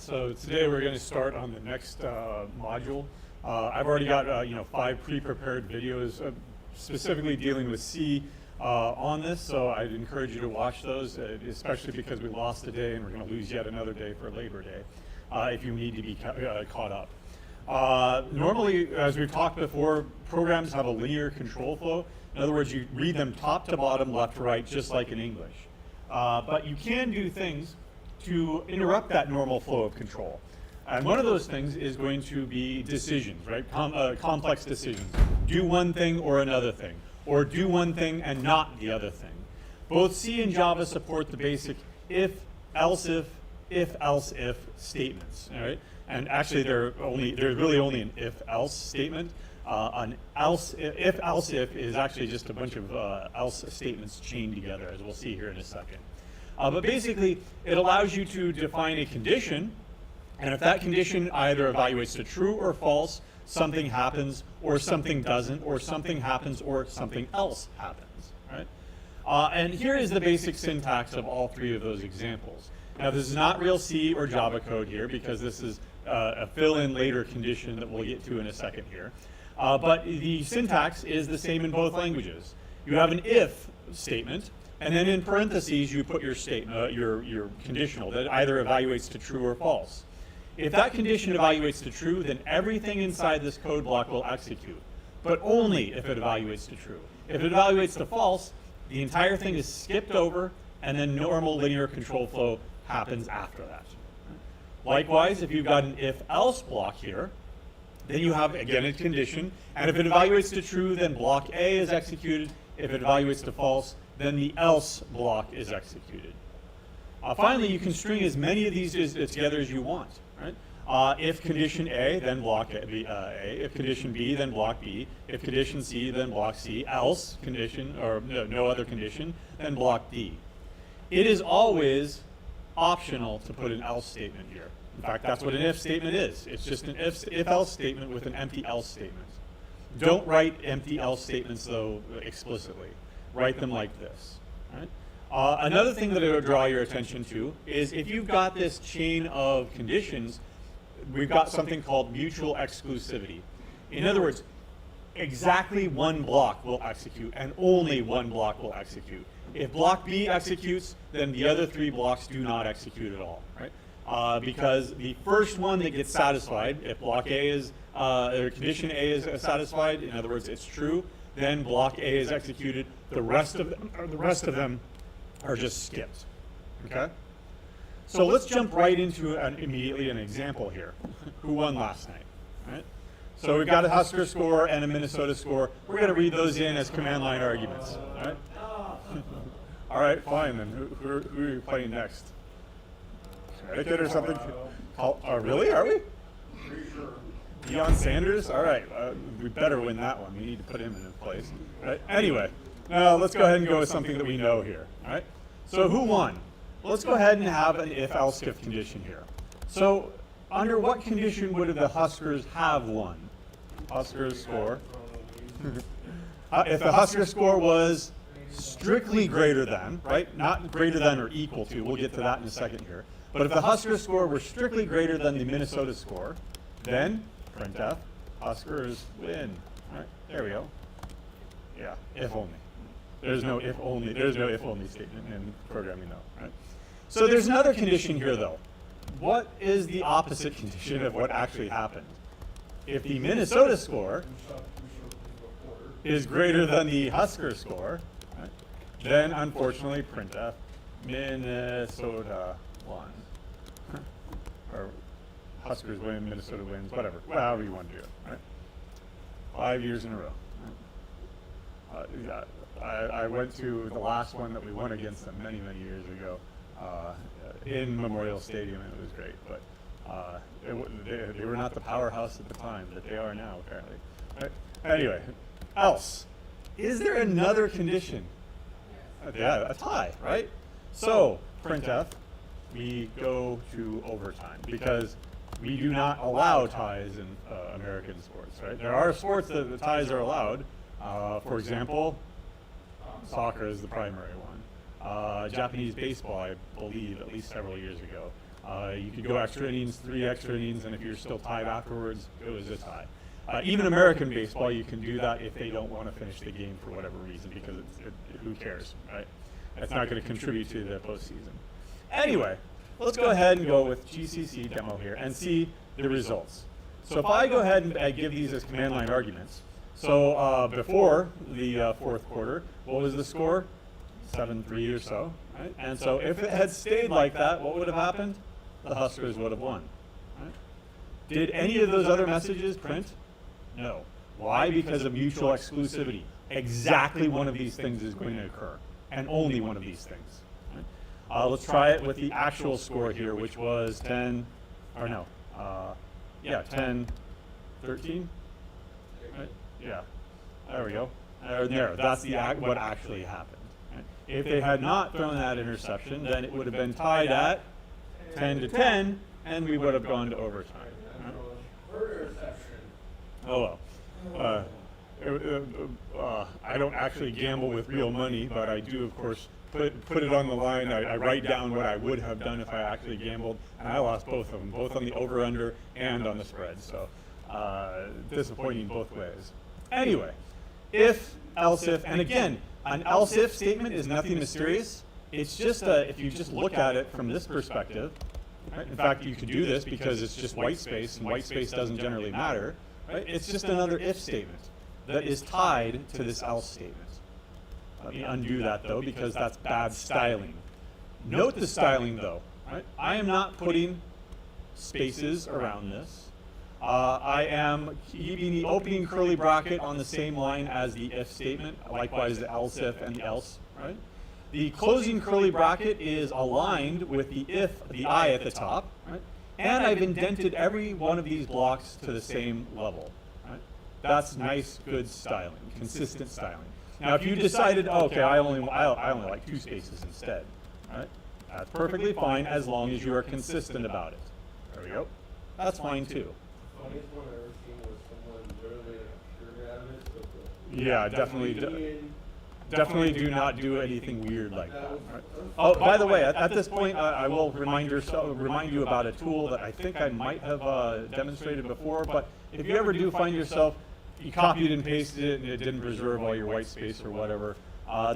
So today we're going to start on the next module. I've already got 5 pre-prepared videos specifically dealing with C on this, so I'd encourage you to watch those, especially because we lost a day and we're going to lose yet another day for Labor Day if you need to be caught up. Normally, as we've talked before, programs have a linear control flow. In other words, you read them top to bottom, left to right, just like in English. But you can do things to interrupt that normal flow of control. And one of those things is going to be decisions, right? Complex decisions. Do one thing or another thing, or do one thing and not the other thing. Both C and Java support the basic if, else if statements, all right? And actually, there's really only an if-else statement. An if is actually just a bunch of else statements chained together, as we'll see here in a second. But basically, it allows you to define a condition, and if that condition either evaluates to true or false, something happens, or something doesn't, or something happens, or something else happens, right? And here is the basic syntax of all 3 of those examples. Now, this is not real C or Java code here, because this is a fill-in later condition that we'll get to in a second here. But the syntax is the same in both languages. You have an if statement, and then in parentheses you put your statement, your conditional that either evaluates to true or false. If that condition evaluates to true, then everything inside this code block will execute, but only if it evaluates to true. If it evaluates to false, the entire thing is skipped over, and then normal linear control flow happens after that. Likewise, if you've got an if-else block here, then you have, again, a condition, and if it evaluates to true, then block A is executed. If it evaluates to false, then the else block is executed. Finally, you can string as many of these together as you want, right? If condition A, then block A. If condition B, then block B. If condition C, then block C. Else condition, or no other condition, then block D. It is always optional to put an else statement here. In fact, that's what an if statement is. It's just an if-else statement with an empty else statement. Don't write empty else statements, though, explicitly. Write them like this. Right? Another thing that I would draw your attention to is if you've got this chain of conditions, we've got something called mutual exclusivity. In other words, exactly one block will execute, and only one block will execute. If block B executes, then the other 3 blocks do not execute at all, right? Because the first one that gets satisfied, if block A is, or condition A is satisfied, in other words, it's true, then block A is executed. The rest of them are just skipped. Okay. So let's jump right into immediately an example here. Who won last night? Right. So we've got a Husker score and a Minnesota score. We're going to read those in as command line arguments. All right. All right. Fine. Then who are you playing next? Connecticut or something? Oh, really? Are we? Deion Sanders? All right. We better win that one. We need to put him in his place. Right? Anyway, now let's go ahead and go with something that we know here. All right. So who won? Well, let's go ahead and have an if-else if condition here. So under what condition would the Huskers have won? Huskers score. If the Husker score was strictly greater than, right? Not greater than or equal to. We'll get to that in a second here. But if the Husker score were strictly greater than the Minnesota score, then printf, Huskers win. All right, there we go. Yeah, if only. There's no if only statement in programming though, right? So there's another condition here though. What is the opposite condition of what actually happened? If the Minnesota score is greater than the Husker score, right, then unfortunately printf Minnesota won. Or Huskers win, Minnesota wins, whatever, however you want to do it, right? 5 years in a row. I went to the last one that we won against them many, many years ago in Memorial Stadium, and it was great. But they were not the powerhouse at the time that they are now, apparently. Right? Anyway, else. Is there another condition? Yeah, a tie, right? So, printf, we go to overtime because we do not allow ties in American sports, right? There are sports that the ties are allowed. For example, soccer is the primary one. Japanese baseball, I believe, at least several years ago. You could go extra innings, 3 extra innings, and if you're still tied afterwards, it was a tie. Even American baseball, you can do that if they don't want to finish the game for whatever reason, because who cares, right? That's not going to contribute to the postseason. Anyway, let's go ahead and go with GCC demo here and see the results. So if I go ahead and give these as command line arguments, so before the fourth quarter, what was the score? 7-3 or so, right? And so if it had stayed like that, what would have happened? The Huskers would have won, right? Did any of those other messages print? No. Why? Because of mutual exclusivity. Exactly one of these things is going to occur, and only one of these things. Right? Let's try it with the actual score here, which was 10, or no, 10-13. Right? Yeah, there we go. There, that's what actually happened. Right? If they had not thrown that interception, then it would have been tied at 10-10, and we would have gone to overtime. Oh well. I don't actually gamble with real money, but I do, of course, put it on the line. I write down what I would have done if I actually gambled, and I lost both of them, both on the over-under and on the spread. So disappointing both ways. Anyway, if, else if, and again, an else if statement is nothing mysterious. It's just if you just look at it from this perspective. Right? In fact, you could do this because it's just white space, and white space doesn't generally matter. Right? It's just another if statement that is tied to this else statement. Let me undo that, though, because that's bad styling. Note the styling, though. Right? I am not putting spaces around this. I am keeping the opening curly bracket on the same line as the if statement, likewise the else if and the else. Right? The closing curly bracket is aligned with the if, the I at the top, right? And I've indented every one of these blocks to the same level. Right? That's nice, good styling, consistent styling. Now, if you decided, okay, I only like 2 spaces instead, right? That's perfectly fine as long as you are consistent about it. There we go. That's fine too. Funniest one I've ever seen was someone literally pure out of it. So Yeah, definitely do not do anything weird like that. Right? Oh, by the way, at this point, I will remind you about a tool that I think I might have demonstrated before. But if you ever do find yourself, you copied and pasted it, and it didn't preserve all your white space or whatever,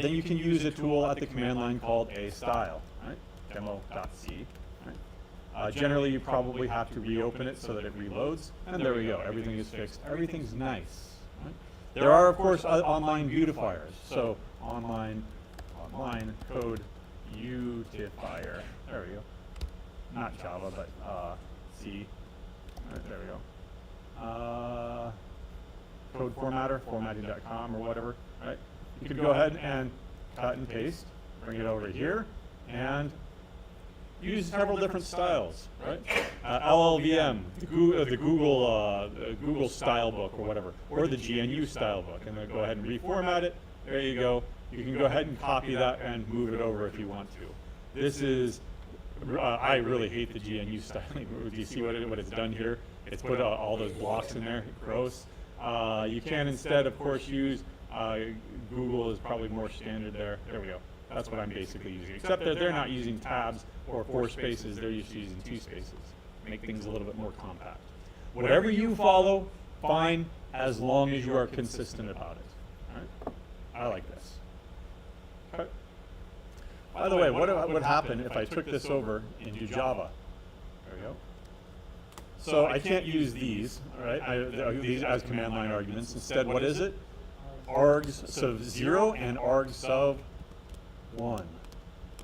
then you can use a tool at the command line called astyle, right? Demo.c. Right? Generally, you probably have to reopen it so that it reloads, and there we go. Everything is fixed. Everything's nice. Right? There are, of course, online beautifiers. So online code beautifier. There we go. Not Java, but C. Right, there we go. Code formatter, formatting.com or whatever. Right? You could go ahead and cut and paste, bring it over here, and use several different styles. Right? LLVM, the Google style book or whatever, or the GNU style book, and then go ahead and reformat it. There you go. You can go ahead and copy that and move it over if you want to. This is, I really hate the GNU styling. Do you see what it's done here? It's put all those blocks in there. Gross. You can instead, of course, use Google is probably more standard there. There we go. That's what I'm basically using, except that they're not using tabs or 4 spaces. They're just using 2 spaces. Make things a little bit more compact. Whatever you follow, fine, as long as you are consistent about it. All right? I like this. Okay. By the way, what would happen if I took this over into Java? There we go. So I can't use these, all right? These as command line arguments. Instead, what is it? Args sub 0 and args sub 1,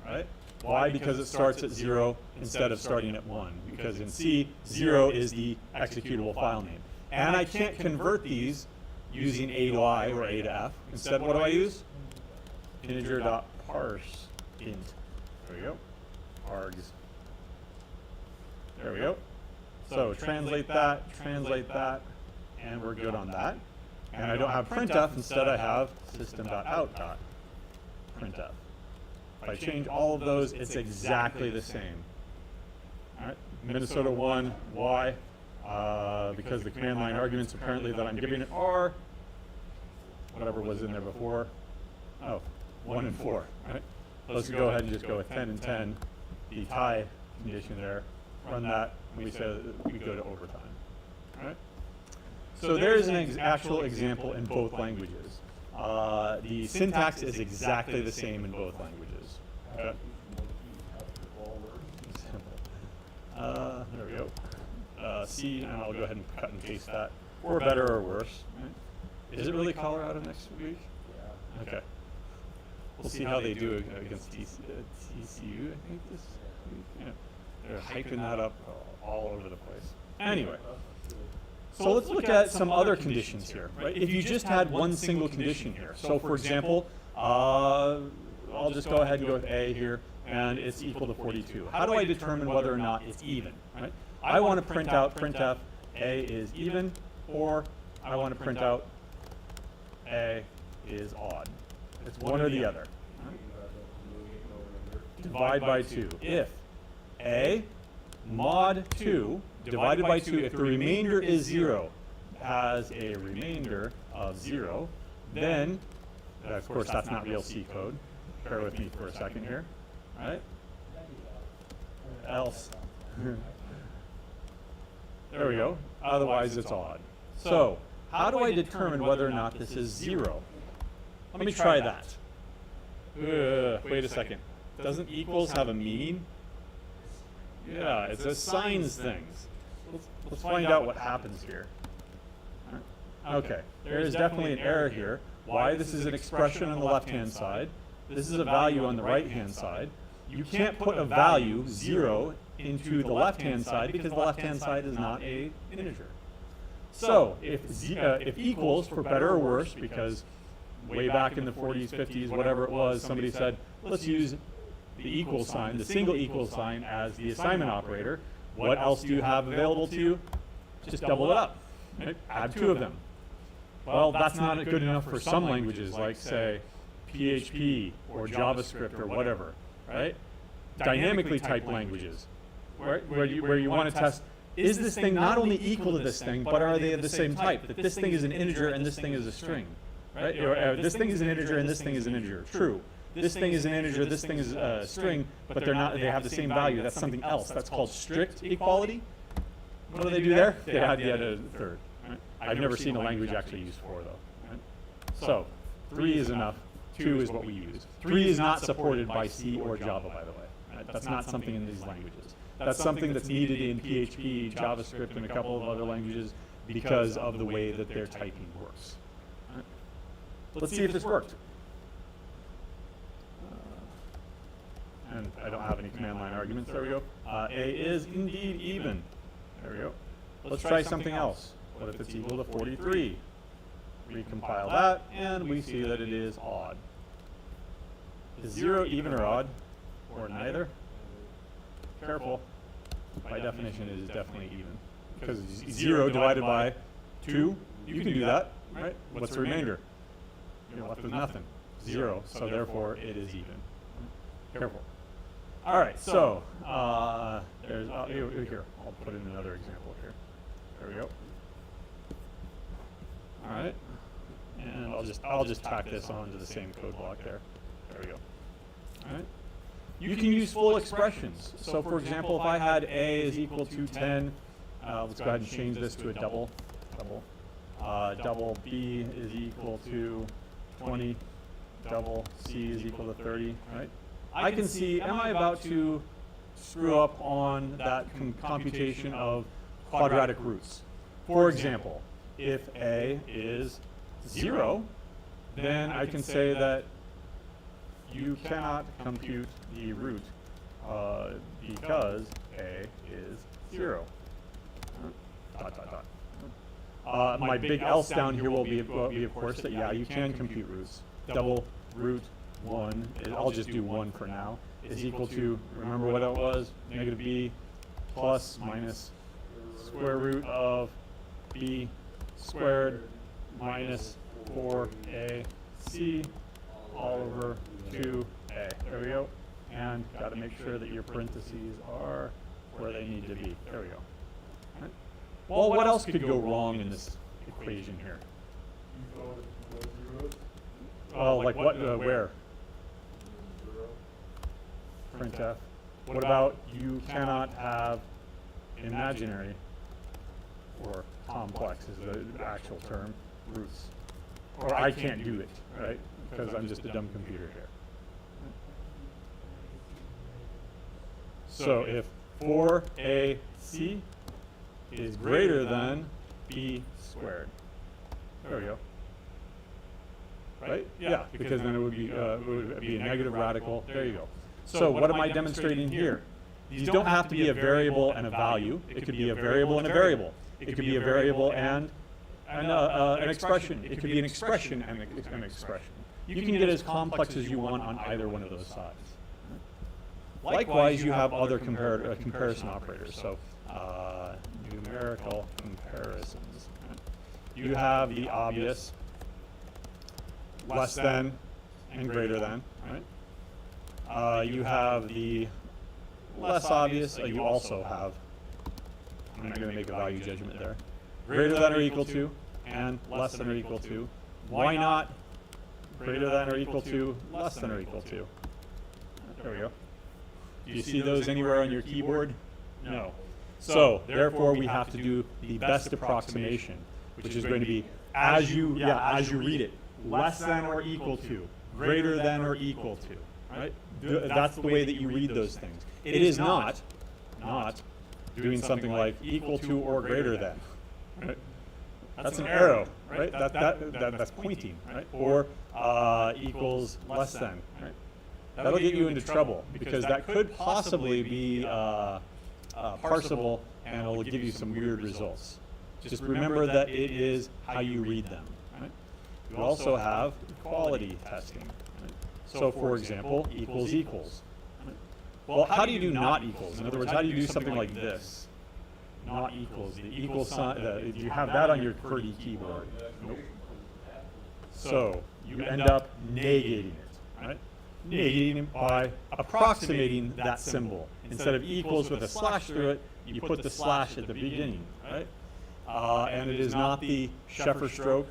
right? Why? Because it starts at 0 instead of starting at 1. Because in C, 0 is the executable file name. And I can't convert these using A to I or A to F. Instead, what do I use? Integer.parse int. There we go. Args. There we go. So translate that, and we're good on that. And I don't have printf, instead I have system.out.printf. If I change all of those, it's exactly the same. All right, Minnesota 1, why? Because the command line arguments apparently that I'm giving it are whatever was in there before. Oh, 1 and 4, right? Let's go ahead and just go with 10 and 10. The tie condition there, run that, and we say that we go to overtime. All right? So there is an actual example in both languages. The syntax is exactly the same in both languages. Okay? There we go. C, and I'll go ahead and cut and paste that, for better or worse. Right? Is it really Colorado next week? Yeah. Okay. We'll see how they do against TCU, I think, this week. Yeah. They're hyping that up all over the place. Anyway, so let's look at some other conditions here. Right? If you just had one single condition here, so for example, I'll just go ahead and go with A here, and it's equal to 42. How do I determine whether or not it's even? Right? I want to print out printf A is even, or I want to print out A is odd. It's one or the other. Divide by 2. If A mod 2 divided by 2, if the remainder is 0, has a remainder of 0, then, of course, that's not real C code. Bear with me for a second here. Right? Else. There we go. Otherwise, it's odd. So, how do I determine whether or not this is 0? Let me try that. Wait a second. Doesn't equals have a meaning? Yeah, it assigns things. Let's find out what happens here. Okay, there is definitely an error here. Why? This is an expression on the left-hand side. This is a value on the right-hand side. You can't put a value, 0, into the left-hand side because the left-hand side is not an integer. So if equals, for better or worse, because way back in the 40s, 50s, whatever it was, somebody said, let's use the equal sign, the single equal sign, as the assignment operator. What else do you have available to you? Just double it up. Right? Add 2 of them. Well, that's not good enough for some languages, like, say, PHP or JavaScript or whatever, right? Dynamically typed languages, right? Where you want to test, is this thing not only equal to this thing, but are they of the same type? That this thing is an integer and this thing is a string, right? Or, this thing is an integer and this thing is an integer. True. This thing is an integer, this thing is a string, but they're not. They have the same value. That's something else. That's called strict equality. What do they do there? They add the third. Right? I've never seen a language actually use 4 though. Right? So 3 is enough. 2 is what we use. 3 is not supported by C or Java, by the way. Right? That's not something in these languages. That's something that's needed in PHP, JavaScript, and a couple of other languages because of the way that their typing works. Right? Let's see if this worked. And I don't have any command line arguments. There we go. A is indeed even. There we go. Let's try something else. What if it's equal to 43? Recompile that, and we see that it is odd. Is 0 even or odd? Or neither? Careful. By definition, it is definitely even. Because 0 divided by 2, you can do that, right? What's the remainder? You're left with nothing. 0, so therefore it is even. Careful. All right, so there's here. I'll put in another example here. There we go. All right, and I'll just tack this onto the same code block there. There we go. All right. You can use full expressions. So for example, if I had A is equal to 10, let's go ahead and change this to a double. Double B is equal to 20. Double C is equal to 30. Right. I can see, am I about to screw up on that computation of quadratic roots? For example, if A is 0, then I can say that you cannot compute the root because A is 0. My big else down here will be of course, that yeah, you can compute roots. Double root 1, I'll just do 1 for now, is equal to, remember what it was? Negative B plus minus square root of B squared minus 4AC all over 2A. There we go. And got to make sure that your parentheses are where they need to be. There we go. Right. Well, what else could go wrong in this equation here? Well, like what, where? Printf. What about you cannot have imaginary, or complex is the actual term, roots? Or I can't do it, right? Because I'm just a dumb computer here. So if 4ac is greater than b squared. There we go. Right? Yeah, because then it would be a negative radical. There you go. So what am I demonstrating here? These don't have to be a variable and a value. It could be a variable and a variable. It could be a variable and an expression. It could be an expression and an expression. You can get as complex as you want on either one of those sides. Likewise, you have other comparison operators. So numerical comparisons. You have the obvious less than and greater than, right? You have the less obvious. You also have, I'm not going to make a value judgment there, greater than or equal to and less than or equal to. Why not greater than or equal to, less than or equal to? There we go. Do you see those anywhere on your keyboard? No. So therefore, we have to do the best approximation, which is going to be as you read it, less than or equal to, greater than or equal to, right? That's the way that you read those things. It is not doing something like equal to or greater than, right? That's an arrow, right? That's pointing, right? Or equals less than, right? That'll get you into trouble because that could possibly be parsable and it'll give you some weird results. Just remember that it is how you read them, right? You also have equality testing, right? So for example, equals equals. Well, how do you do not equals? In other words, how do you do something like this? Not equals, the equal sign, do you have that on your QWERTY keyboard? Nope. So you end up negating it, right? Negating it by approximating that symbol. Instead of equals with a slash through it, you put the slash at the beginning, right? And it is not the Sheffer stroke,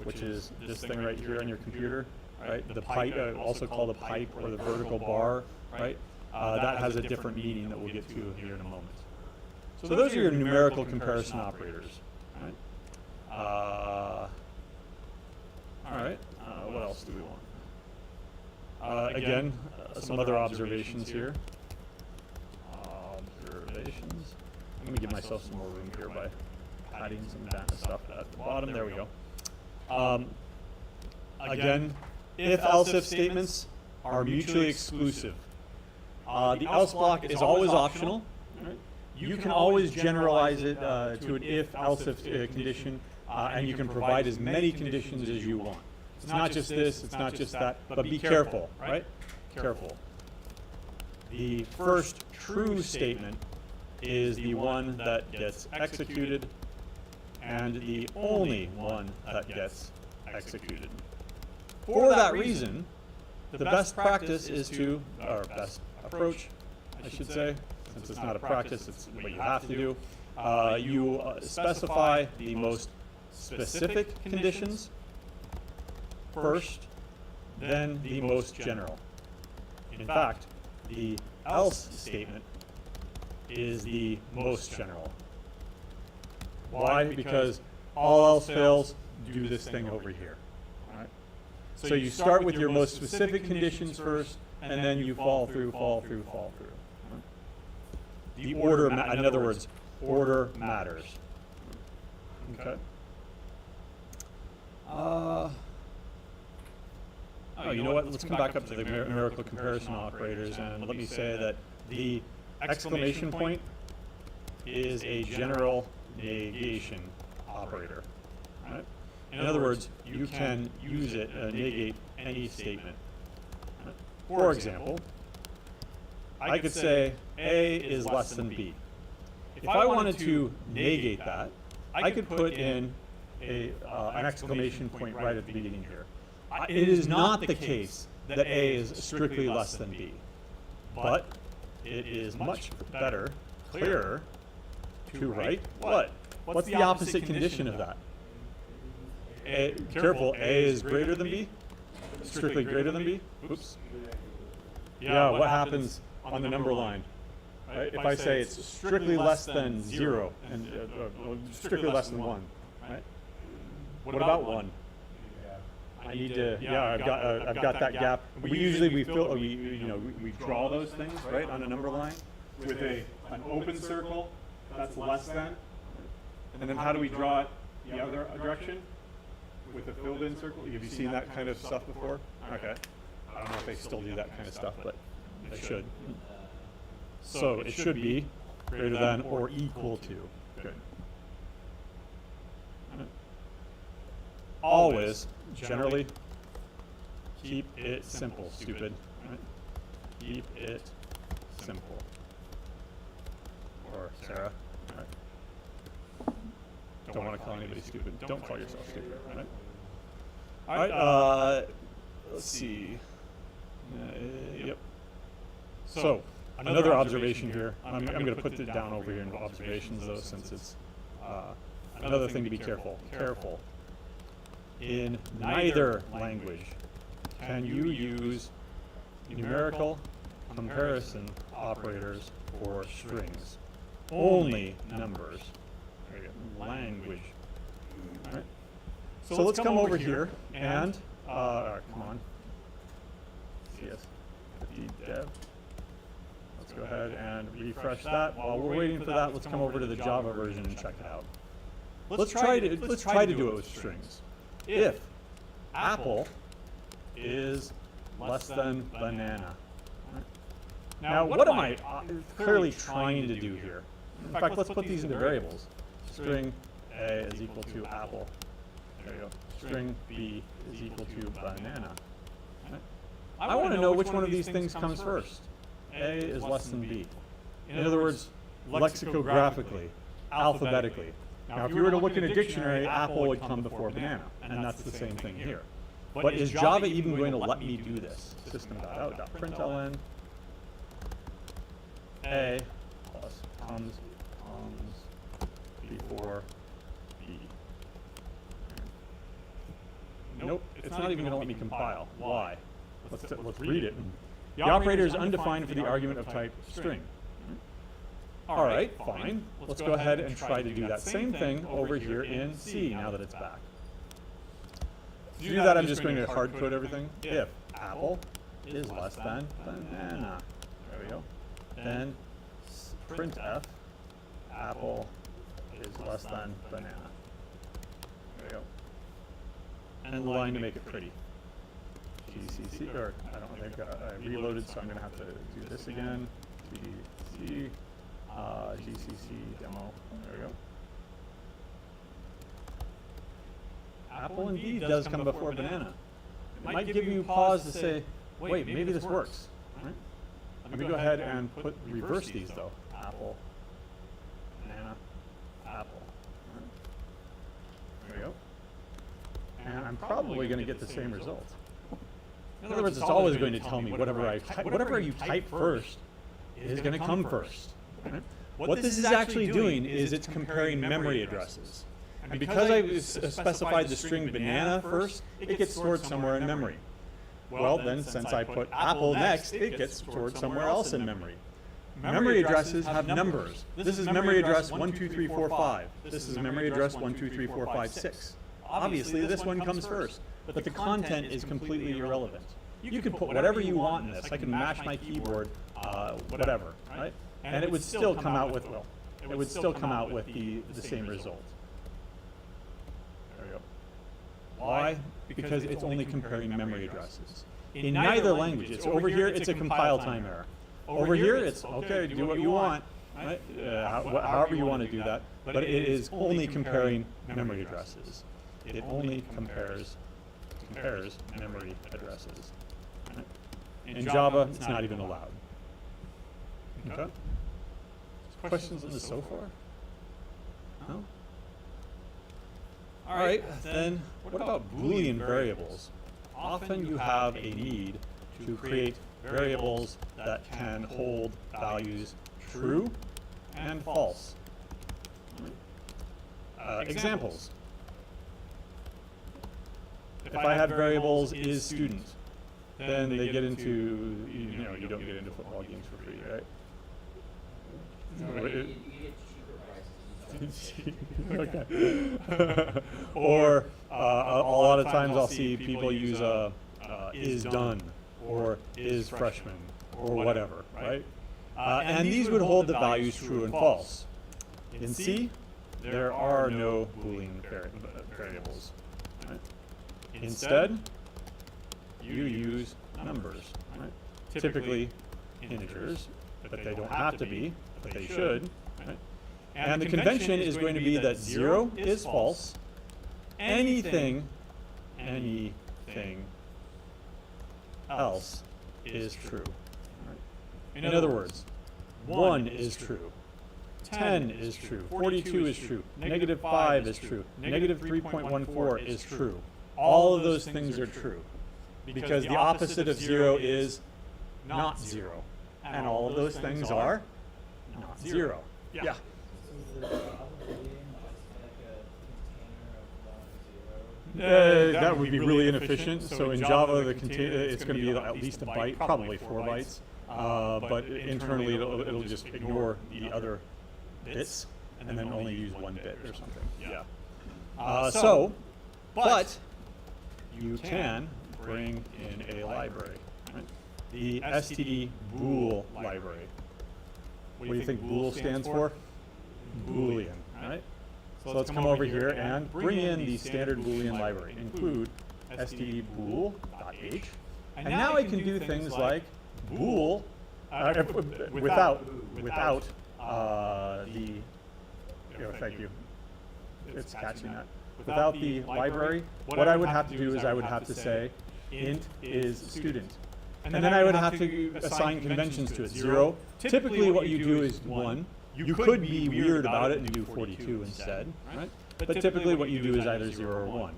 which is this thing right here on your computer, right? The pipe, also called a pipe or the vertical bar, right? That has a different meaning that we'll get to here in a moment. So those are your numerical comparison operators, right? All right, what else do we want? Again, some other observations here. Observations. Let me give myself some more room here by padding some data stuff at the bottom. There we go. Again, if-else-if statements are mutually exclusive. The else block is always optional. Right? You can always generalize it to an if-else-if condition, and you can provide as many conditions as you want. It's not just this, it's not just that, but be careful, right? Careful. The first true statement is the one that gets executed, and the only one that gets executed. For that reason, the best practice is to, or best approach, I should say, since it's not a practice, it's what you have to do. You specify the most specific conditions first, then the most general. In fact, the else statement is the most general. Why? Because all else fails, do this thing over here. Right? So you start with your most specific conditions first, and then you fall through. Right? The order, in other words, order matters. Okay. Oh, you know what? Let's come back up to the numerical comparison operators, and let me say that the exclamation point is a general negation operator. Right? In other words, you can use it to negate any statement. Right? For example, I could say A is less than B. If I wanted to negate that, I could put in an exclamation point right at the beginning here. It is not the case that A is strictly less than B, but it is much better, clearer, to write what? What's the opposite condition of that? Careful, A is greater than B? Strictly greater than B? Oops. Yeah, what happens on the number line? right? If I say it's strictly less than 0 and strictly less than 1, right? What about 1? I need to, yeah, I've got that gap. We draw those things, right, on a number line with an open circle that's less than. And then how do we draw it the other direction? With a filled in circle? Have you seen that kind of stuff before? Okay. I don't know if they still do that kind of stuff, but they should. So it should be greater than or equal to. Good. Always, generally, keep it simple, stupid. Right? Keep it simple. Or Sarah. Right. Don't want to call anybody stupid. Don't call yourself stupid. Right? All right. Let's see. Yep. So another observation here. I'm going to put it down over here in observations, though, since it's another thing to be careful. In neither language can you use numerical comparison operators for strings. Only numbers. Language. All right. So let's come over here and come on. CS dev. Let's go ahead and refresh that. While we're waiting for that, let's come over to the Java version and check it out. Let's try to do it with strings. If apple is less than banana. Right. Now, what am I clearly trying to do here? In fact, let's put these into variables. String A is equal to apple. There you go. String B is equal to banana. Right. I want to know which one of these things comes first. A is less than B. In other words, lexicographically, alphabetically. Now, if you were to look in a dictionary, apple would come before banana, and that's the same thing here. But is Java even going to let me do this? System.out.println A plus comes before B. Nope, it's not even going to let me compile. Why? Let's read it. The operator is undefined for the argument of type string. All right, fine. Let's go ahead and try to do that same thing over here in C now that it's back. To do that, I'm just going to hard code everything. If apple is less than banana. There we go. Then printf apple is less than banana. There we go. And the line to make it pretty. GCC, or I don't think I reloaded, so I'm going to have to do this again. GCC. GCC demo. There we go. Apple indeed does come before banana. It might give you pause to say, wait, maybe this works. Right? Let me go ahead and reverse these though. Apple, banana, apple. Right. There we go. And I'm probably going to get the same result. In other words, it's always going to tell me whatever you type first is going to come first. Right? What this is actually doing is it's comparing memory addresses. And because I specified the string banana first, it gets stored somewhere in memory. Well, then, since I put apple next, it gets stored somewhere else in memory. Memory addresses have numbers. This is memory address 12345. This is memory address 123456. Obviously, this one comes first, but the content is completely irrelevant. You can put whatever you want in this. I can mash my keyboard, whatever, right? And it would still come out with, the same result. There we go. Why? Because it's only comparing memory addresses. In neither language, it's over here, it's a compile time error. Over here, it's, okay, do what you want, right? However you want to do that, but it is only comparing memory addresses. It only compares memory addresses. Right? In Java, it's not even allowed. Okay? Questions on this so far? No? All right, then what about Boolean variables? Often you have a need to create variables that can hold values true and false. Examples. If I have variables is student, then they get into, you don't get into football games for free, right? No, It- you get cheaper prices. Okay. Or a lot of times I'll see people use is done or is freshman or whatever, right? And these would hold the values true and false. In C, there are no Boolean variables. Right? Instead, you use numbers. Right? Typically integers, but they don't have to be, but they should. Right? And the convention is going to be that 0 is false, anything else is true. Right? In other words, 1 is true, 10 is true, 42 is true, negative 5 is true, negative 3.14 is true. All of those things are true because the opposite of 0 is not 0. And all of those things are not 0. Yeah. So is the Java Boolean just like a container of 1 0? That would be really inefficient. So in Java, the it's going to be at least a byte, probably 4 bytes. But internally, it'll just ignore the other bits and then only use 1 bit or something. Yeah. But you can bring in a library, right? The std bool library. What do you think bool stands for? Boolean, right? So let's come over here and bring in the standard Boolean library. Include std bool.h. And now I can do things like bool without the, thank you. It's catching that. Without the library, what I would have to do is I would have to say int is student. And then I would have to assign conventions to it. 0. Typically what you do is 1. You could be weird about it and do 42 instead, right? But typically what you do is either 0 or 1.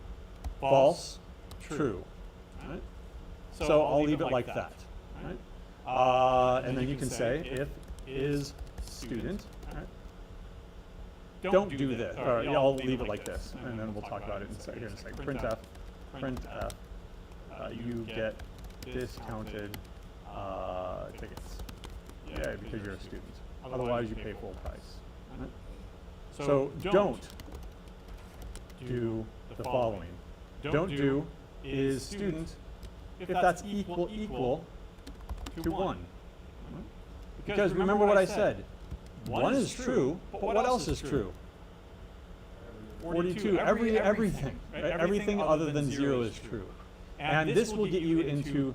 False, true, right? So I'll leave it like that, right? And then you can say if is student, right? Don't do this, or I'll leave it like this, and then we'll talk about it here in a second. Printf, you get discounted tickets. Yeah, because you're a student. Otherwise, you pay full price. Right? So don't do the following. Don't do is student if that's equal to 1. Right? Because remember what I said. 1 is true, but what else is true? 42. Everything. Right? Everything other than 0 is true. And this will get you into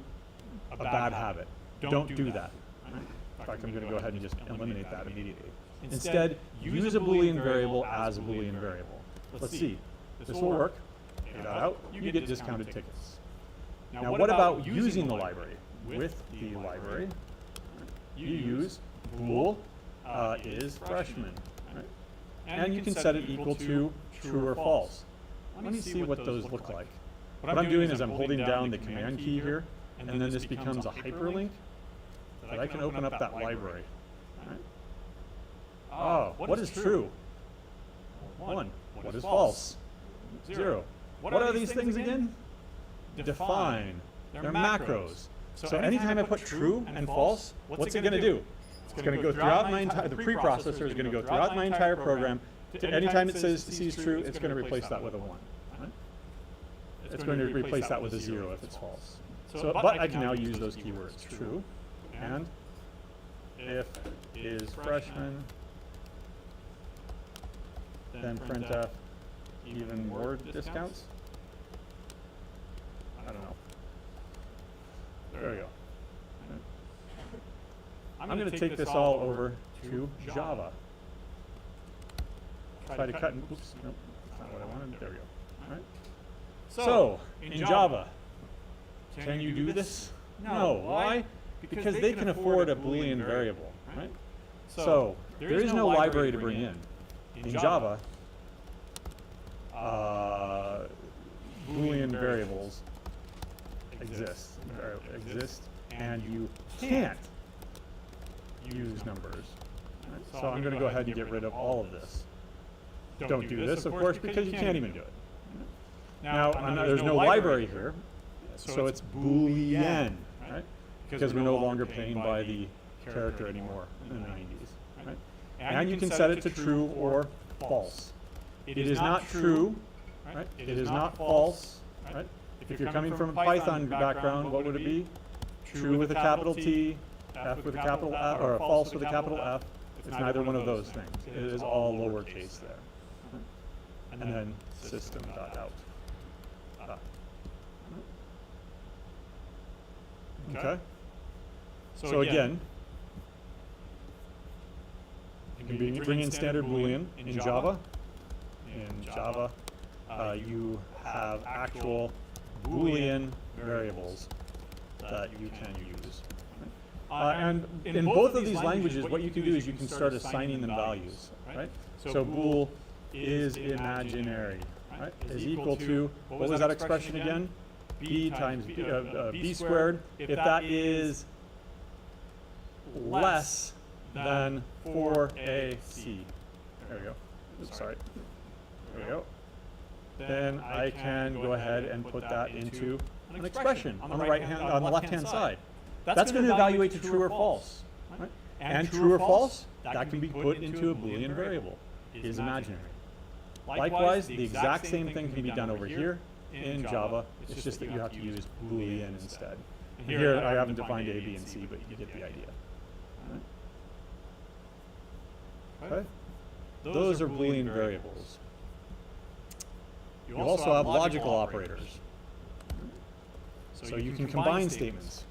a bad habit. Don't do that. Right? In fact, I'm going to go ahead and just eliminate that immediately. Instead, use a Boolean variable as a Boolean variable. Let's see. This will work. Take that out. You get discounted tickets. Now, what about using the library? With the library, you use bool is freshman. Right? And you can set it equal to true or false. Let me see what those look like. What I'm doing is I'm holding down the command key here, and then this becomes a hyperlink that I can open up that library. Right? Oh, what is true? 1. What is false? 0. What are these things again? Define. They're macros. So anytime I put true and false, what's it going to do? It's going to go throughout my entire, the preprocessor is going to go throughout my entire program. Anytime it says sees true, it's going to replace that with a 1. Right? It's going to replace that with a 0 if it's false. So, but I can now use those keywords, true, and if is freshman, then printf even more discounts. I don't know. There we go. I'm going to take this all over to Java. Try to cut and, oops, nope, that's not what I wanted. There we go. All right. So, in Java, can you do this? No. Why? Because they can afford a Boolean variable, right? So, there is no library to bring in. In Java, Boolean variables exist, and you can't use numbers. Right? So I'm going to go ahead and get rid of all of this. Don't do this, of course, because you can't even do it. Now, there's no library here, so it's Boolean, right? Because we're no longer paying by the character anymore in the 90s. Right? and you can set it to true or false. It is not true, right? It is not false, right? If you're coming from a Python background, what would it be? True with a capital T, F with a capital F, or false with a capital F. It's neither one of those things. It is all lowercase there. And then system.out. Okay. So again, you can bring in standard Boolean in Java. In Java, you have actual Boolean variables that you can use. And in both of these languages, what you can do is you can start assigning them values, right? So bool is imaginary, right? Is equal to, what was that expression again? B times B squared. If that is less than 4AC. There we go. Oops, sorry. There we go. Then I can go ahead and put that into an expression on the right hand, on the left hand side. That's going to evaluate to true or false. Right? And true or false, that can be put into a Boolean variable, is imaginary. Likewise, the exact same thing can be done over here in Java. It's just that you have to use Boolean instead. And here I haven't defined A, B, and C, but you get the idea. Okay? Those are Boolean variables. You also have logical operators. So you can combine statements.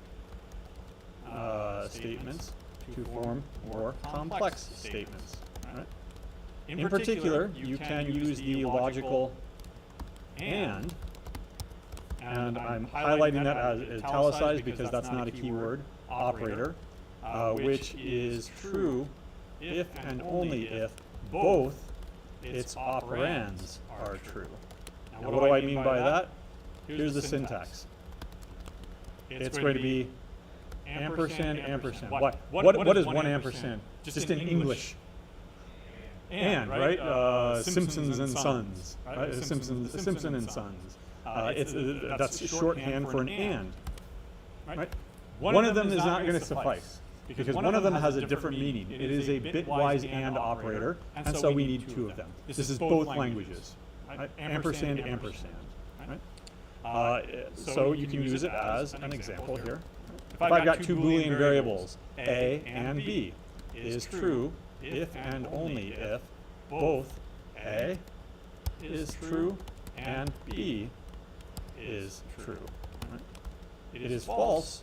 Statements to form more complex statements. Right? In particular, you can use the logical and I'm highlighting that as italicized because that's not a keyword, operator, which is true if and only if both its operands are true. Now, what do I mean by that? Here's the syntax. It's going to be ampersand, ampersand. What is one ampersand? Just in English. And, right? Simpsons and Sons. Right? Simpson and Sons. That's shorthand for an and. Right? One of them is not going to suffice because one of them has a different meaning. It is a bitwise and operator, and so we need two of them. This is both languages. Right? Ampersand, ampersand. Right? So you can use it as an example here. If I've got two Boolean variables, A and B, is true if and only if both A is true and B is true. Right? It is false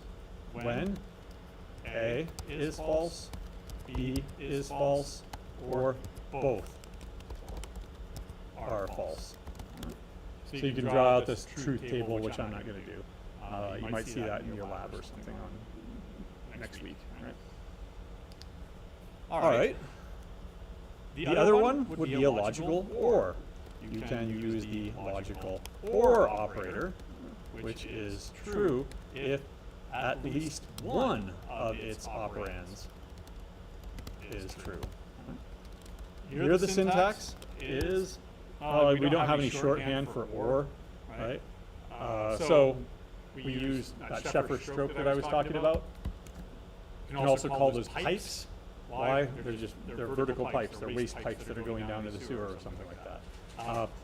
when A is false, B is false, or both are false. So you can draw out this truth table, which I'm not going to do. You might see that in your lab or something on next week. Right? All right. The other one would be a logical OR. You can use the logical OR operator, which is true if at least one of its operands is true. Here the syntax is, we don't have any shorthand for OR, right? So we use that Sheffer stroke that I was talking about. You can also call those pipes. Why? They're vertical pipes. They're waste pipes that are going down to the sewer or something like that.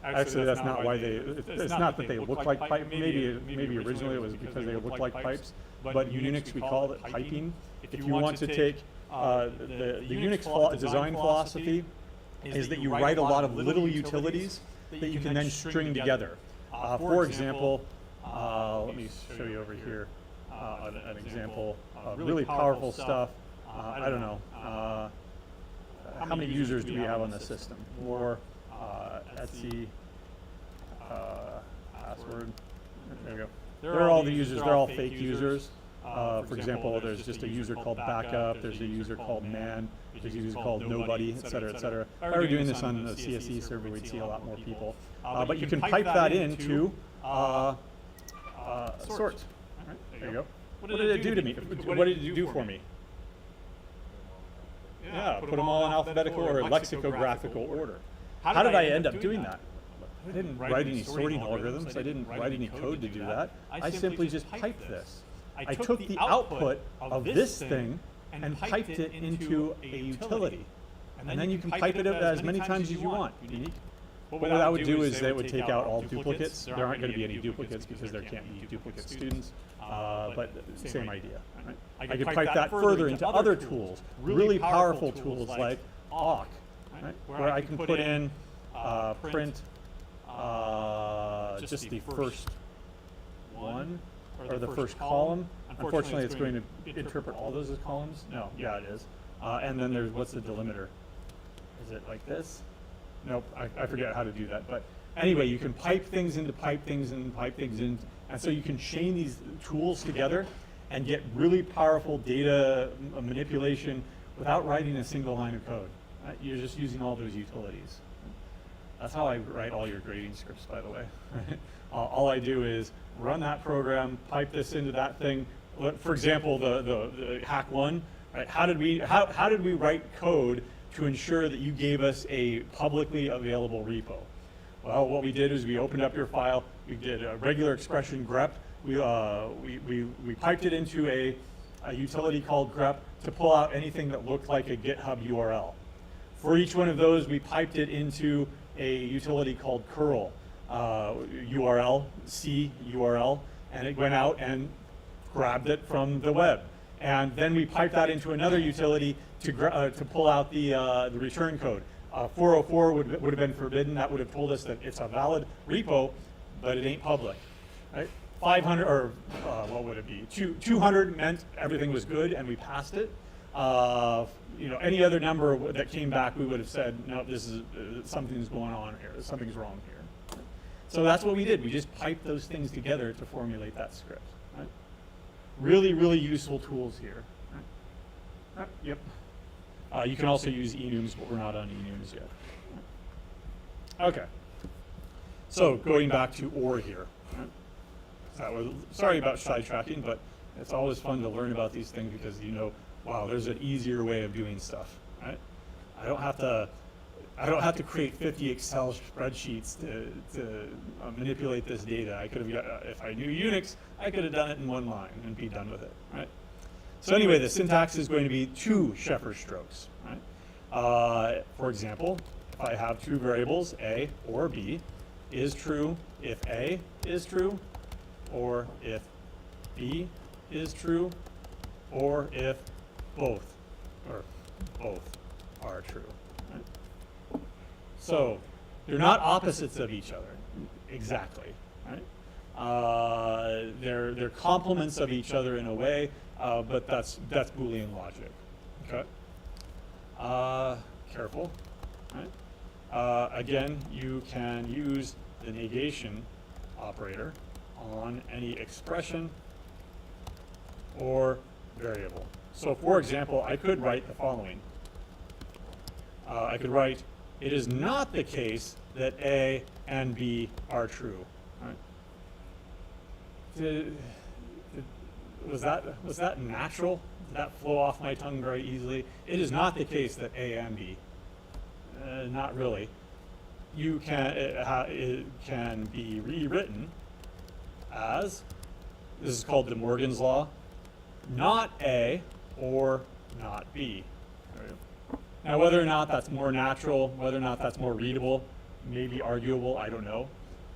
Actually, that's not why it's not that they look like pipes. Maybe originally it was because they look like pipes. But in Unix we call it piping. If you want to take the Unix design philosophy is that you write a lot of little utilities that you can then string together. For example, let me show you over here an example of really powerful stuff. I don't know. How many users do we have on the system? Or Etsy password. There we go. They're all the users. They're all fake users. For example, there's just a user called backup. There's a user called man. There's a user called nobody, et cetera, et cetera. If I were doing this on the CSE server, we'd see a lot more people. But you can pipe that into sort. Right, there you go. What did it do to me? What did it do for me? Yeah, put them all in alphabetical or lexicographical order. How did I end up doing that? I didn't write any sorting algorithms. I didn't write any code to do that. I simply just piped this. I took the output of this thing and piped it into a utility. and then you can pipe it as many times as you want. Unique. What that would do is that would take out all duplicates. There aren't going to be any duplicates because there can't be duplicate students, but same idea. Right? I could pipe that further into other tools, really powerful tools like awk, right? Where I can put in print just the first one or the first column. Unfortunately, it's going to interpret all those as columns. No, yeah, it is. And then there's, what's the delimiter? Is it like this? Nope, I forget how to do that. But anyway, you can pipe things into pipe things and pipe things in. And so you can chain these tools together and get really powerful data manipulation without writing a single line of code. Right? You're just using all those utilities. That's how I write all your grading scripts, by the way. All I do is run that program, pipe this into that thing. For example, the hack one, right? How did we write code to ensure that you gave us a publicly available repo? Well, what we did is we opened up your file, we did a regular expression grep, we piped it into a utility called grep to pull out anything that looked like a GitHub URL. For each one of those, we piped it into a utility called curl, URL, C URL, and it went out and grabbed it from the web. And then we piped that into another utility to pull out the return code. 404 would have been forbidden. That would have told us that it's a valid repo, but it ain't public. Right? 500, or what would it be? 200 meant everything was good and we passed it. Any other number that came back, we would have said, no, this is something's going on here. Something's wrong here. So that's what we did. We just piped those things together to formulate that script. Right? Really, really useful tools here. Right? Yep. You can also use enums, but we're not on enums yet. Okay. So going back to OR here. Right? That was, sorry about sidetracking, but it's always fun to learn about these things because wow, there's an easier way of doing stuff. Right? I don't have to create 50 Excel spreadsheets to manipulate this data. I could have, if I knew Unix, I could have done it in one line and be done with it. Right? So anyway, the syntax is going to be 2 Sheffer strokes. Right? For example, if I have 2 variables, A or B, is true if A is true, or if B is true, or if both are true. Right? So they're not opposites of each other, exactly. Right? They're complements of each other in a way, but that's Boolean logic. Okay. Careful. Right? Again, you can use the negation operator on any expression or variable. So, for example, I could write the following. I could write, it is not the case that A and B are true. Right? Was that natural? Did that flow off my tongue very easily? It is not the case that A and B. Not really. It can be rewritten as, this is called De Morgan's law, not A or not B. Now, whether or not that's more natural, whether or not that's more readable, maybe arguable, I don't know.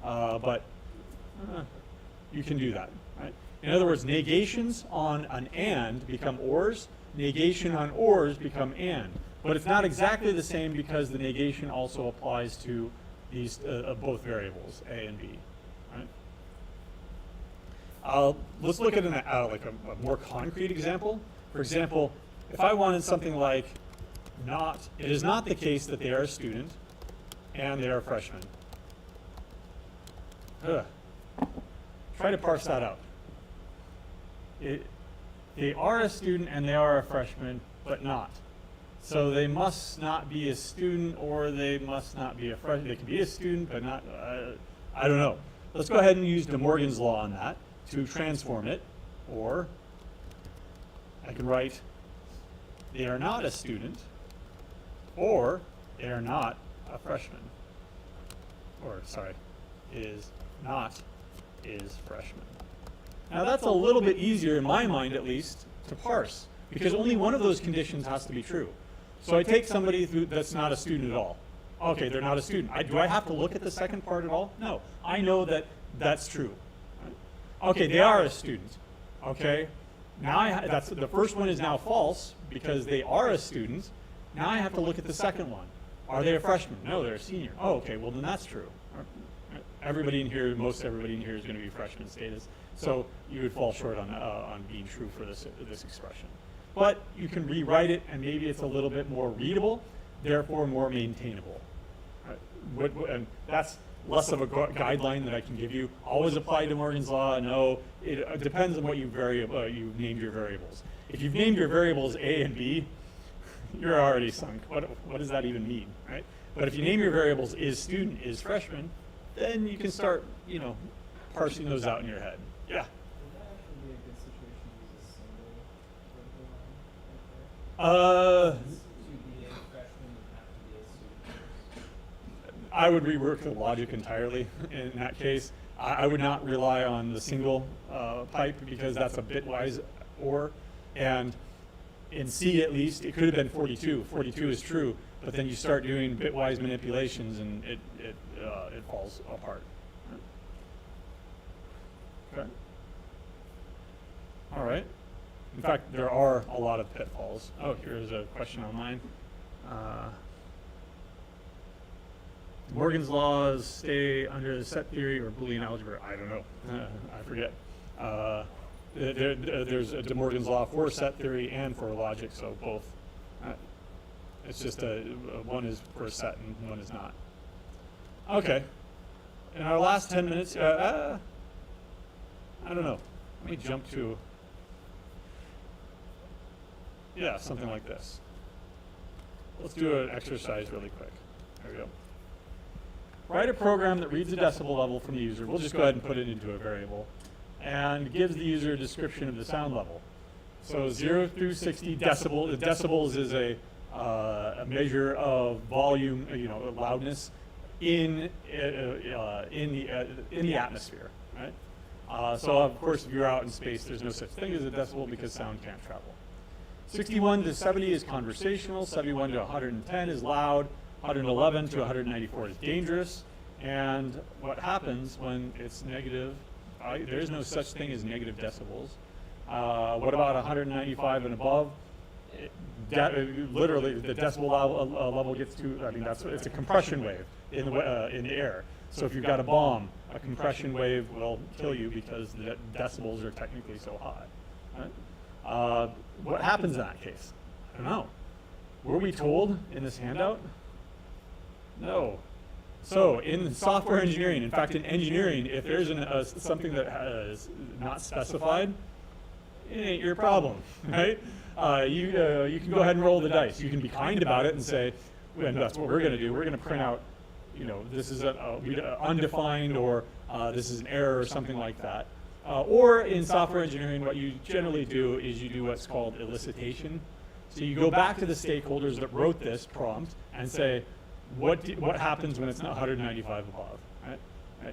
But you can do that. Right? In other words, negations on an and become ors, negation on ors become and. But it's not exactly the same because the negation also applies to these both variables, A and B. Right? Let's look at a more concrete example. For example, if I wanted something like it is not the case that they are a student and they are a freshman. Try to parse that out. They are a student and they are a freshman, but not. So they must not be a student or they must not be a freshman. They can be a student, but not, I don't know. Let's go ahead and use De Morgan's law on that to transform it. Or I can write, they are not a student, or they are not a freshman. Or, sorry, is freshman. Now that's a little bit easier, in my mind at least, to parse, because only one of those conditions has to be true. So I take somebody that's not a student at all. Okay, they're not a student. Do I have to look at the second part at all? No. I know that that's true. Okay, they are a student. Okay, now that's the first one is now false because they are a student. Now I have to look at the second one. Are they a freshman? No, they're a senior. Oh, okay, well then that's true. Everybody in here, most everybody in here is going to be freshman status. So you would fall short on being true for this expression. But you can rewrite it, and maybe it's a little bit more readable, therefore more maintainable. And that's less of a guideline that I can give you. Always apply De Morgan's law. No, it depends on what you named your variables. If you've named your variables A and B, you're already sunk. What does that even mean, right? But if you name your variables is student, is freshman, then you can start, parsing those out in your head. Yeah. Would that actually be a good situation to use a single vertical line right there? To be a freshman, you have to be a student first. I would rework the logic entirely in that case. I would not rely on the single pipe because that's a bitwise OR. And in C at least, it could have been 42. 42 is true, but then you start doing bitwise manipulations and it falls apart. Okay. All right. In fact, there are a lot of pitfalls. Oh, here's a question online. Morgan's laws stay under the set theory or Boolean algebra? I don't know. I forget. There's a De Morgan's law for set theory and for logic, so both. It's just one is for a set and one is not. Okay. In our last 10 minutes, I don't know. Let me jump to, something like this. Let's do an exercise really quick. There we go. Write a program that reads a decibel level from the user. We'll just go ahead and put it into a variable. And gives the user a description of the sound level. So 0 through 60 decibel. The decibels is a measure of volume, loudness in the atmosphere, right? So of course, if you're out in space, there's no such thing as a decibel because sound can't travel. 61 to 70 is conversational. 71 to 110 is loud. 111 to 194 is dangerous. And what happens when it's negative? There's no such thing as negative decibels. What about 195 and above? Literally, the decibel level gets to, it's a compression wave in the air. So if you've got a bomb, a compression wave will kill you because the decibels are technically so high. Right? What happens in that case? I don't know. Were we told in this handout? No. So in software engineering, in fact, in engineering, if there's something that is not specified, it ain't your problem, right? You can go ahead and roll the dice. You can be kind about it and say, and that's what we're going to do. We're going to print out, this is undefined or this is an error or something like that. Or in software engineering, what you generally do is you do what's called elicitation. So you go back to the stakeholders that wrote this prompt and say, what happens when it's not 195 above? Right?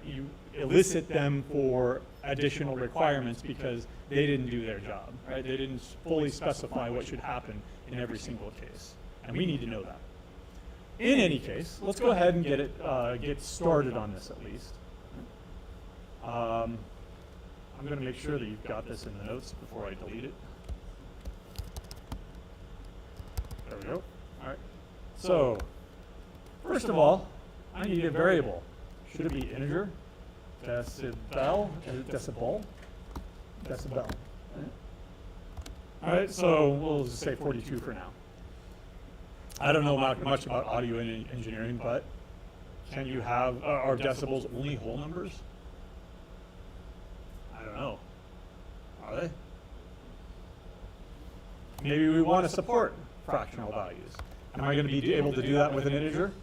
You elicit them for additional requirements because they didn't do their job. Right? They didn't fully specify what should happen in every single case, and we need to know that. In any case, let's go ahead and get started on this at least. I'm going to make sure that you've got this in the notes before I delete it. There we go. All right. So, first of all, I need a variable. Should it be integer? Decibel? Decibel? Decibel. All right, so we'll just say 42 for now. I don't know much about audio engineering, but can you have, are decibels only whole numbers? I don't know. Are they? Maybe we want to support fractional values. Am I going to be able to do that with an integer?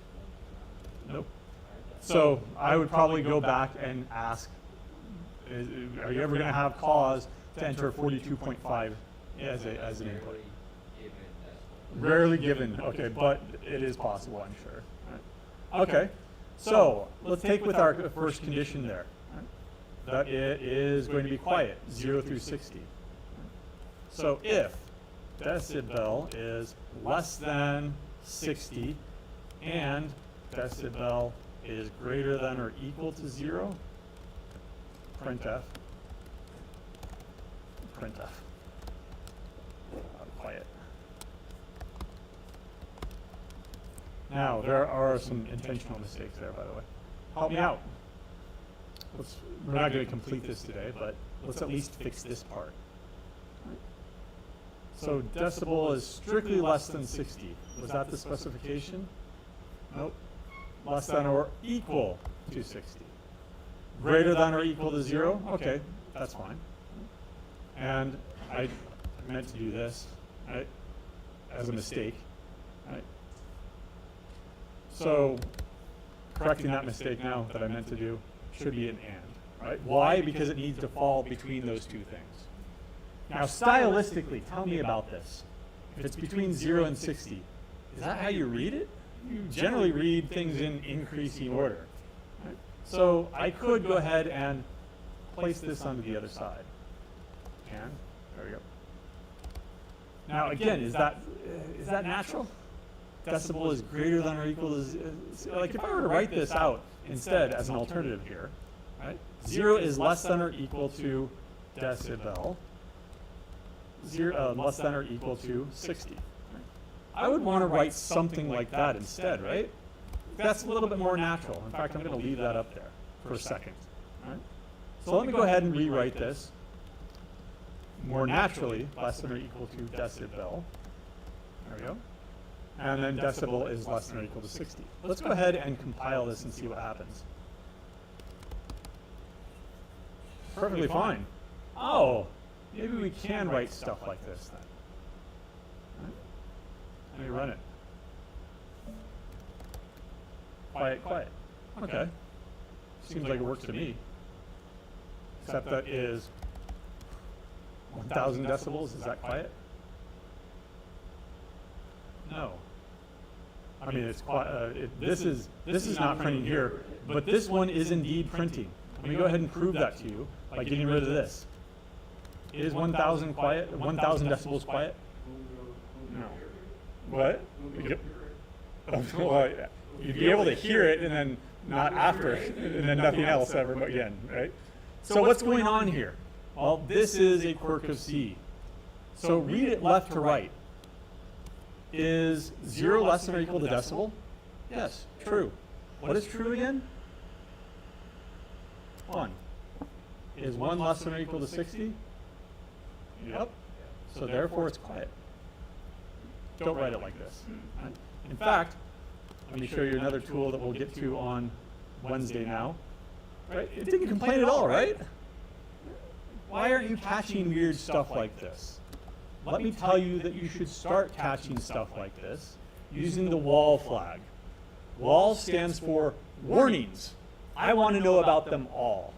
Nope. So I would probably go back and ask, are you ever going to have cause to enter 42.5 as an input? Rarely given, okay, but it is possible, I'm sure. Right. Okay, so let's take with our first condition there, right, that it is going to be quiet, 0 through 60. So if decibel is less than 60 and decibel is greater than or equal to 0, printf. Quiet. Now, there are some intentional mistakes there, by the way. Help me out. We're not going to complete this today, but let's at least fix this part. So decibel is strictly less than 60. Was that the specification? Nope. Less than or equal to 60. Greater than or equal to 0? Okay, that's fine. And I meant to do this, right, as a mistake, right? So correcting that mistake now that I meant to do should be an and, right? Why? Because it needs to fall between those two things. Now, stylistically, tell me about this. If it's between 0 and 60, is that how you read it? You generally read things in increasing order. Right? So I could go ahead and place this onto the other side. And there we go. Now, again, is that natural? Decibel is greater than or equal to, like if I were to write this out instead as an alternative here, right? 0 is less than or equal to decibel. 0 less than or equal to 60. Right? I would want to write something like that instead, right? That's a little bit more natural. In fact, I'm going to leave that up there for a second. Right? So let me go ahead and rewrite this more naturally, less than or equal to decibel. There we go. And then decibel is less than or equal to 60. Let's go ahead and compile this and see what happens. Perfectly fine. Oh, maybe we can write stuff like this then. Right? Let me run it. Quiet, quiet. Okay. Seems like it works to me. Except that is 1,000 decibels. Is that quiet? No. I mean, it's this is not printing here, but this one is indeed printing. Let me go ahead and prove that to you by getting rid of this. Is 1,000 quiet? 1,000 decibels quiet? No. What? Well, you'd be able to hear it and then not after, and then nothing else ever again, right? So what's going on here? Well, this is a quirk of C. So read it left to right. Is 0 less than or equal to decibel? Yes, true. What is true again? 1. Is 1 less than or equal to 60? Yep. So therefore it's quiet. Don't write it like this. Right? In fact, let me show you another tool that we'll get to on Wednesday now. Right? It didn't complain at all, right? Why aren't you catching weird stuff like this? Let me tell you that you should start catching stuff like this using the wall flag. Wall stands for warnings. I want to know about them all.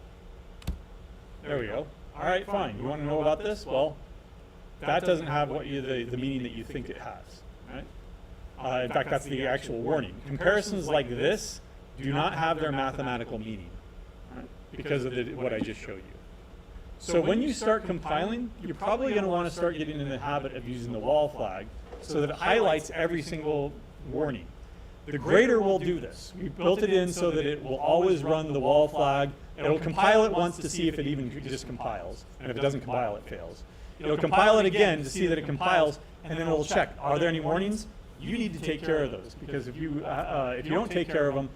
There we go. All right, fine. You want to know about this? Well, that doesn't have what the meaning that you think it has. Right? In fact, that's the actual warning. Comparisons like this do not have their mathematical meaning, right? Because of what I just showed you. So when you start compiling, you're probably going to want to start getting in the habit of using the wall flag so that it highlights every single warning. The grader will do this. We built it in so that it will always run the wall flag. It'll compile it once to see if it even just compiles. And if it doesn't compile, it fails. It'll compile it again to see that it compiles, and then it'll check, are there any warnings? You need to take care of those, because if you don't take care of them,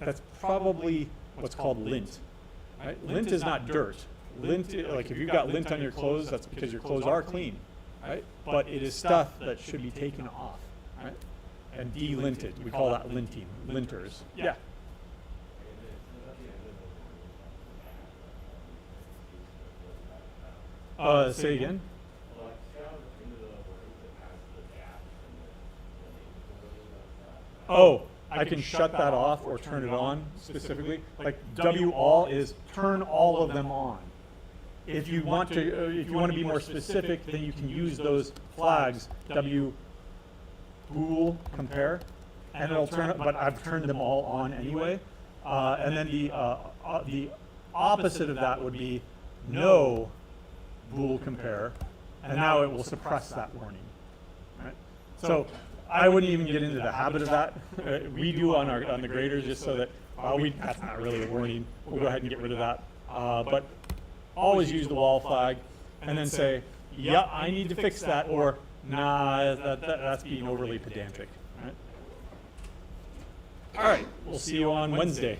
that's probably what's called lint. Right? Lint is not dirt. Lint, like if you've got lint on your clothes, that's because your clothes are clean, right? But it is stuff that should be taken off, right? And de-linted. We call that linting, linters. Yeah. Say again. Oh, I can shut that off or turn it on specifically. Like W all is turn all of them on. If you want to be more specific, then you can use those flags, W bool compare, and it'll turn it. But I've turned them all on anyway. And then the opposite of that would be no bool compare, and now it will suppress that warning. right? So I wouldn't even get into the habit of that. We do on the graders just so that that's not really a warning. We'll go ahead and get rid of that. But always use the wall flag and then say, yeah, I need to fix that, or nah, that's being overly pedantic. Right? All right, we'll see you on Wednesday.